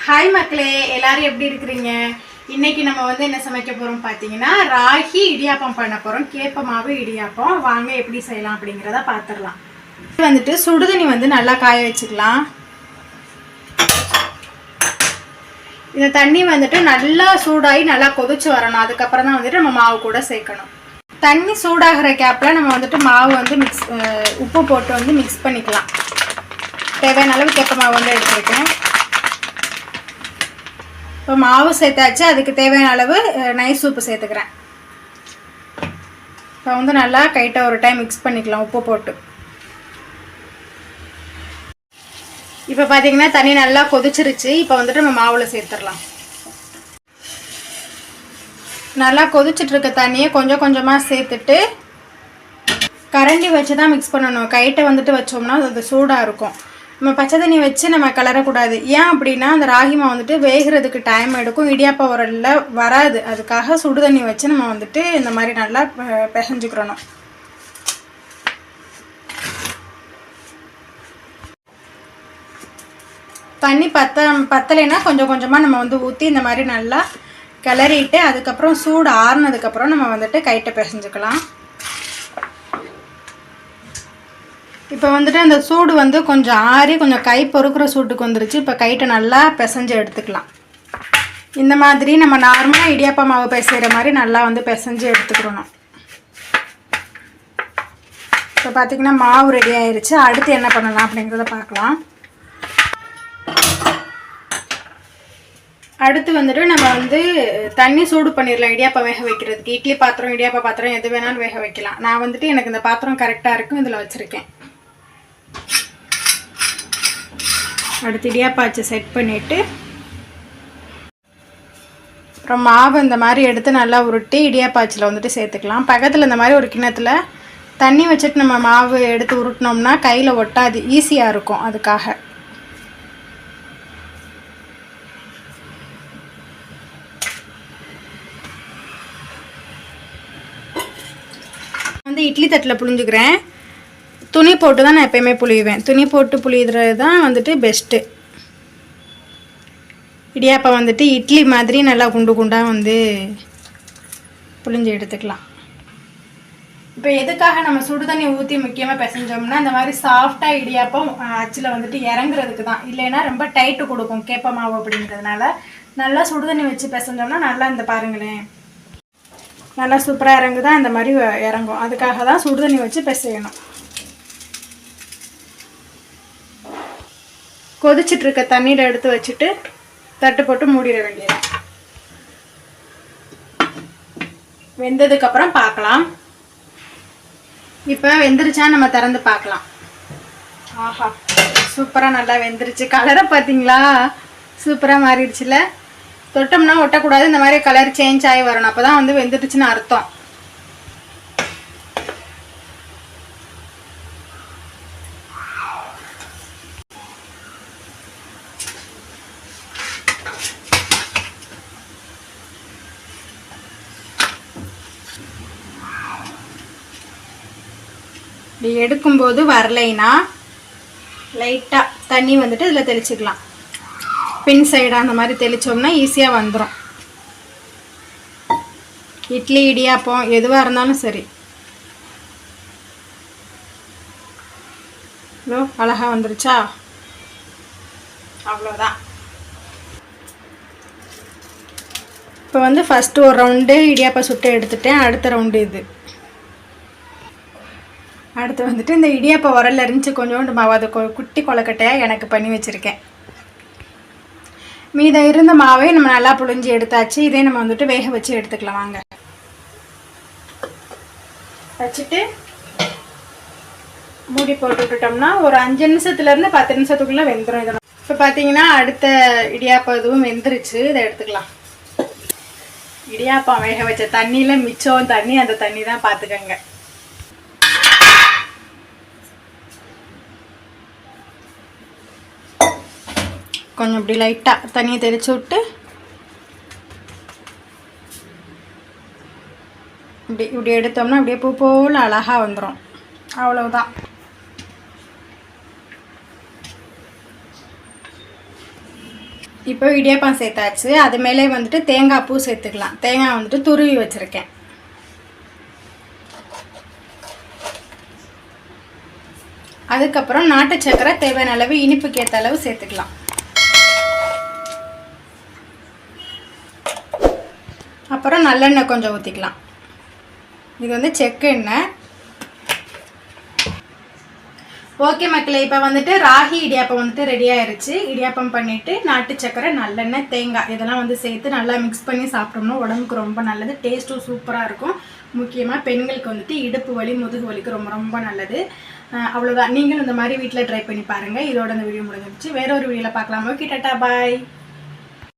Hi மக்களே, எல்லாரும் எப்படி இருக்கிறீங்க? இன்னைக்கு நம்ம வந்து என்ன சமைக்க போறோம் பார்த்தீங்கன்னா, ராகி இடியாப்பம் பண்ண போறோம். கேப்ப மாவு இடியாப்பம். வாங்க எப்படி செய்யலாம் அப்படிங்கிறத பார்த்துடலாம். வந்துட்டு சுடுதண்ணி வந்து நல்லா காய வச்சுக்கலாம். இந்த தண்ணி வந்துட்டு நல்லா சூடாகி நல்லா கொதிச்சு வரணும். அதுக்கப்புறம் தான் வந்துட்டு நம்ம மாவு கூட சேர்க்கணும். தண்ணி சூடாகிற கேப்பில் நம்ம வந்துட்டு மாவு வந்து உப்பு போட்டு வந்து மிக்ஸ் பண்ணிக்கலாம். தேவையான அளவு கேப்ப மாவு வந்து எடுத்துருக்கேன். இப்போ மாவு சேர்த்தாச்சு. அதுக்கு தேவையான அளவு நைஸ் உப்பு சேர்த்துக்கிறேன். இப்போ வந்து நல்லா கைட்டை ஒரு டைம் மிக்ஸ் பண்ணிக்கலாம் உப்பு போட்டு. இப்போ பார்த்தீங்கன்னா தண்ணி நல்லா கொதிச்சிருச்சு. இப்போ வந்துட்டு நம்ம மாவில் சேர்த்துடலாம். நல்லா கொதிச்சுட்டு இருக்க தண்ணியை கொஞ்சம் கொஞ்சமாக சேர்த்துட்டு கரண்டி வச்சு தான் மிக்ஸ் பண்ணணும். கைட்டை வந்துட்டு வச்சோம்னா அது சூடாக இருக்கும். நம்ம பச்சை தண்ணி வச்சு நம்ம கிளறக்கூடாது. ஏன் அப்படின்னா அந்த ராகி மாவு வந்துட்டு வேகிறதுக்கு டைம் எடுக்கும். இடியாப்ப உரலில் வராது. அதுக்காக சுடு தண்ணி வச்சு நம்ம வந்துட்டு இந்த மாதிரி நல்லா பிசைஞ்சுக்கிறணும். தண்ணி பத்தலைன்னா கொஞ்சம் கொஞ்சமாக நம்ம வந்து ஊற்றி இந்த மாதிரி நல்லா கிளறிட்டு அதுக்கப்புறம் சூடு ஆறுனதுக்கப்புறம் நம்ம வந்துட்டு கைட்டை பிசைஞ்சுக்கலாம். இப்போ வந்துட்டு அந்த சூடு வந்து கொஞ்சம் ஆறி கொஞ்சம் கை பொறுக்கிற சூட்டுக்கு வந்துருச்சு. இப்போ கைட்டை நல்லா பிசைஞ்சு எடுத்துக்கலாம். இந்த மாதிரி நம்ம நார்மலாக இடியாப்ப மாவு பிசைகிற மாதிரி நல்லா வந்து பிசைஞ்சு எடுத்துக்கிறணும். இப்போ பார்த்திங்கன்னா மாவு ரெடி ஆயிடுச்சு. அடுத்து என்ன பண்ணலாம் அப்படிங்கிறத பார்க்கலாம். அடுத்து வந்துட்டு நம்ம வந்து தண்ணி சூடு பண்ணிடலாம். இடியாப்பம் வேக வைக்கிறதுக்கு இட்லி பாத்திரம் இடியாப்ப பாத்திரம் எது வேணாலும் வேக வைக்கலாம். நான் வந்துட்டு எனக்கு இந்த பாத்திரம் கரெக்டாக இருக்கும், இதில் வச்சுருக்கேன். அடுத்து இடியாப்பாச்சு செட் பண்ணிவிட்டு அப்புறம் மாவு இந்த மாதிரி எடுத்து நல்லா உருட்டி இடியாப்பாச்சில் வந்துட்டு சேர்த்துக்கலாம். பக்கத்தில் இந்த மாதிரி ஒரு கிண்ணத்தில் தண்ணி வச்சுட்டு நம்ம மாவு எடுத்து உருட்டினோம்னா கையில் ஒட்டாது, ஈஸியாக இருக்கும். அதுக்காக வந்து இட்லி தட்டில் புழிஞ்சுக்கிறேன். துணி போட்டு தான் நான் எப்போயுமே புளியுவேன். துணி போட்டு புளியுறது தான் வந்துட்டு பெஸ்ட்டு. இடியாப்பம் வந்துட்டு இட்லி மாதிரி நல்லா குண்டு குண்டாக வந்து புளிஞ்சு எடுத்துக்கலாம். இப்போ எதுக்காக நம்ம சுடு தண்ணி ஊற்றி முக்கியமாக பிசைஞ்சோம்னா இந்த மாதிரி சாஃப்டாக இடியாப்பம் அச்சில் வந்துட்டு இறங்குறதுக்கு தான். இல்லைன்னா ரொம்ப டைட்டு கொடுக்கும் கேப்ப மாவு அப்படிங்கிறதுனால நல்லா சுடு தண்ணி வச்சு பிசைஞ்சோம்னா நல்லா இந்த பாருங்களேன் நல்லா சூப்பராக இறங்குதான் இந்த மாதிரி இறங்கும். அதுக்காக தான் சுடு தண்ணி வச்சு பிசையணும். கொதிச்சுட்டு இருக்க தண்ணீரை எடுத்து வச்சுட்டு தட்டு போட்டு மூடிட வேண்டியது. வெந்ததுக்கப்புறம் பார்க்கலாம். இப்போ வெந்துருச்சான்னு நம்ம திறந்து பார்க்கலாம். ஆஹா, சூப்பராக நல்லா வெந்துருச்சு. கலரை பார்த்தீங்களா, சூப்பராக மாறிடுச்சுல. தொட்டோம்னா ஒட்டக்கூடாது, இந்த மாதிரி கலர் சேஞ்ச் ஆகி வரணும். அப்போ தான் வந்து வெந்துடுச்சுன்னு அர்த்தம். இப்படி எடுக்கும்போது வரலைன்னா லைட்டாக தண்ணி வந்துட்டு இதில் தெளிச்சுக்கலாம். பின் சைடாக அந்த மாதிரி தெளித்தோம்னா ஈஸியாக வந்துடும். இட்லி இடியாப்பம் எதுவாக இருந்தாலும் சரி. அழகாக வந்துருச்சா? அவ்வளோதான். இப்போ வந்து ஃபஸ்ட்டு ஒரு ரவுண்டு இடியாப்பம் சுட்டு எடுத்துட்டேன். அடுத்த ரவுண்டு இது. அடுத்து வந்துட்டு இந்த இடியாப்ப உரல்ல இருந்துச்சு கொஞ்சோண்டு மாவு, அதை குட்டி கொலக்கட்டையாக எனக்கு பண்ணி வச்சுருக்கேன். மீதம் இருந்த மாவை நம்ம நல்லா புழிஞ்சு எடுத்தாச்சு. இதே நம்ம வந்துட்டு வேக வச்சு எடுத்துக்கலாம். வாங்க வச்சுட்டு மூடி போட்டு விட்டுட்டோம்னா ஒரு 5 நிமிஷத்துலேருந்து 10 நிமிஷத்துக்குள்ளே வெந்துடும். இதெல்லாம் இப்போ பார்த்தீங்கன்னா அடுத்த இடியாப்பம் இதுவும் வெந்துருச்சு. இதை எடுத்துக்கலாம். இடியாப்பம் வேக வச்ச தண்ணியில் மிச்சம் தண்ணி, அந்த தண்ணி தான் பார்த்துக்கங்க. கொஞ்சம் இப்படி லைட்டாக தண்ணியை தெளித்து விட்டு இப்படி எடுத்தோம்னா அப்படியே பூ போல் அழகாக வந்துடும். அவ்வளவுதான். இப்போ இடியாப்பம் சேர்த்தாச்சு. அது மேலே வந்துட்டு தேங்காய் பூ சேர்த்துக்கலாம். தேங்காய் வந்துட்டு துருவி வச்சுருக்கேன். அதுக்கப்புறம் நாட்டு சக்கரை தேவையான அளவு இனிப்புக்கு ஏற்ற அளவு சேர்த்துக்கலாம். அப்புறம் நல்லெண்ணெய் கொஞ்சம் ஊற்றிக்கலாம். இது வந்து செக்கு எண்ணெய். ஓகே மக்களே, இப்போ வந்துட்டு ராகி இடியாப்பம் வந்துட்டு ரெடி ஆயிடுச்சு. இடியாப்பம் பண்ணிவிட்டு நாட்டு சக்கரை, நல்லெண்ணெய், தேங்காய் இதெல்லாம் வந்து சேர்த்து நல்லா மிக்ஸ் பண்ணி சாப்பிட்டோம்னா உடம்புக்கு ரொம்ப நல்லது. டேஸ்ட்டும் சூப்பராக இருக்கும். முக்கியமாக பெண்களுக்கு வந்துட்டு இடுப்பு வலி, முதுகு வலிக்கு ரொம்ப ரொம்ப நல்லது. அவ்வளோதான். நீங்களும் இந்த மாதிரி வீட்டில் ட்ரை பண்ணி பாருங்கள். இதோட இந்த வீடியோ முடிஞ்சிருச்சு. வேற ஒரு வீடியோவில் பார்க்கலாம். ஓகே, டாடா, பாய்.